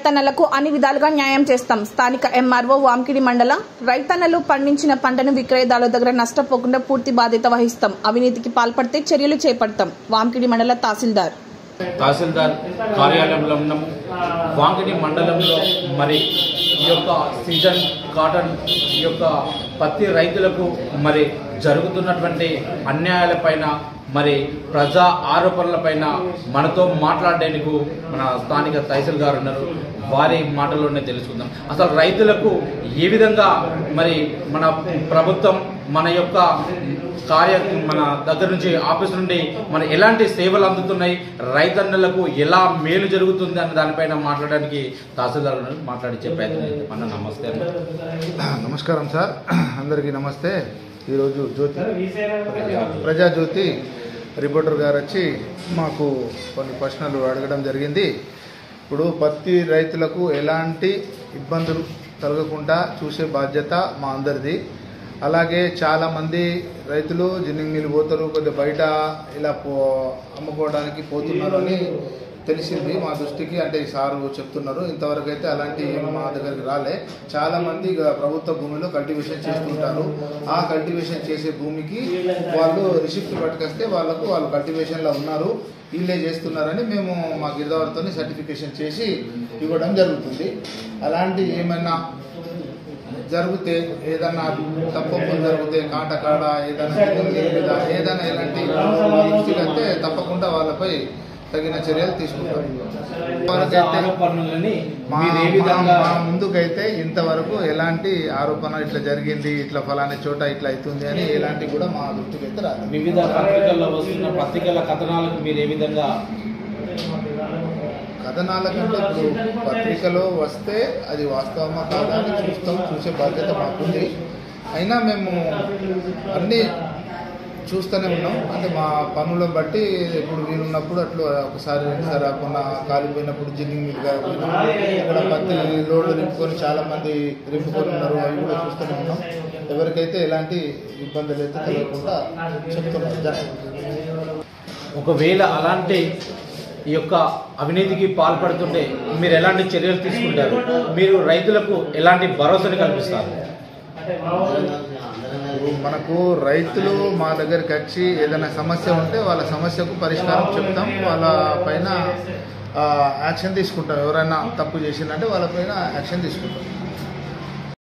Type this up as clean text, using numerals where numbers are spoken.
రైతన్నలకు అన్ని విధాలుగా న్యాయం చేస్తాం. స్థానిక ఎంఆర్ఓ వాంకిడి మండలం. రైతన్నలు పండించిన పంటను విక్రయదారుల దగ్గర నష్టపోకుండా పూర్తి బాధ్యత వహిస్తాం. అవినీతికి పాల్పడితే చర్యలు చేపడతాం. వాంకిడి మండల తహసీల్దార్ కార్యాలయంలో ఉన్నాము. వాంకిడి మండలంలో మరి ఈ యొక్క సీజన్ కాటన్ ఈ యొక్క పత్తి రైతులకు మరి జరుగుతున్నటువంటి అన్యాయాలపైన మరి ప్రజా ఆరోపణలపైన మనతో మాట్లాడేందుకు మన స్థానిక తహసీల్ గారు ఉన్నారు. వారి మాటల్లోనే తెలుసుకుందాం. అసలు రైతులకు ఏ విధంగా మరి మన ప్రభుత్వం మన యొక్క మన దగ్గర నుంచి ఆఫీస్ నుండి మన ఎలాంటి సేవలు అందుతున్నాయి, రైతన్నలకు ఎలా మేలు జరుగుతుంది అన్న దానిపైన మాట్లాడడానికి తహసీల్దార్ మాట్లాడి చెప్పేది. మన నమస్కారం సార్, అందరికీ నమస్తే. ఈరోజు ప్రజాజ్యోతి రిపోర్టర్ గారు వచ్చి మాకు కొన్ని ప్రశ్నలు అడగడం జరిగింది. ఇప్పుడు పత్తి రైతులకు ఎలాంటి ఇబ్బందులు కలగకుండా చూసే బాధ్యత మా అందరిది. అలాగే చాలామంది రైతులు జిన్నింగ్ మిల్లు పోతారు, కొద్దిగా బయట ఇలా అమ్ముకోవడానికి పోతున్నారు అని తెలిసింది మా దృష్టికి. అంటే ఈ సారు చెప్తున్నారు. ఇంతవరకు అయితే అలాంటి మా దగ్గరికి రాలే. చాలామంది ప్రభుత్వ భూమిలో కల్టివేషన్ చేస్తుంటారు. ఆ కల్టివేషన్ చేసే భూమికి వాళ్ళు రిసిప్ట్ పట్టుకొస్తే వాళ్ళు కల్టివేషన్లో ఉన్నారు, వీళ్ళే చేస్తున్నారని మేము మా గిరిదావరితో సర్టిఫికేషన్ చేసి ఇవ్వడం జరుగుతుంది. అలాంటి ఏమైనా జరిగితే, ఏదన్నా తప్పకుండా జరిగితే కాటకాడ ఏదైనా ఇలాంటి దృష్టికి అయితే తప్పకుండా వాళ్ళపై తగిన చర్యలు తీసుకుంటాం. ముందుకైతే ఇంతవరకు ఎలాంటి ఆరోపణ ఇట్లా జరిగింది, ఇట్లా ఫలానా చోట ఇట్లా అవుతుంది అని ఎలాంటి కూడా మా దృష్టికి అయితే రాదు. వివిధ పత్రికల్లో వస్తున్న పత్రికల కథనాలకు మీరు ఏ విధంగా? కథనాల కంటే ఇప్పుడు పత్రికలో వస్తే అది వాస్తవమా కాదా అని చూసే బాధ్యత మాకుంది. అయినా మేము అన్నీ చూస్తూనే ఉన్నాం. అంటే మా పనులను బట్టి ఇప్పుడు వీలున్నప్పుడు అట్లా ఒకసారి రెండుసారి రాకుండా కాలిపోయినప్పుడు జిన్నింగ్ మీద అక్కడ పత్తి లోడ్లు నింపుకొని చాలామంది నింపుకొని ఉన్నారు, అవి కూడా చూస్తూనే ఉన్నాం. ఎవరికైతే ఎలాంటి ఇబ్బందులు అయితే తెలియకుండా చెప్తున్నాం. ఒకవేళ అలాంటి ఈ యొక్క అవినీతికి పాల్పడుతుంటే మీరు ఎలాంటి చర్యలు తీసుకుంటారు? మీరు రైతులకు ఎలాంటి భరోసాని కల్పిస్తారు? మనకు రైతులు మా దగ్గరికి వచ్చి ఏదైనా సమస్య ఉంటే వాళ్ళ సమస్యకు పరిష్కారం చెప్తాం. వాళ్ళ పైన యాక్షన్ తీసుకుంటాం. ఎవరైనా తప్పు చేసిందంటే వాళ్ళ పైన యాక్షన్ తీసుకుంటాం.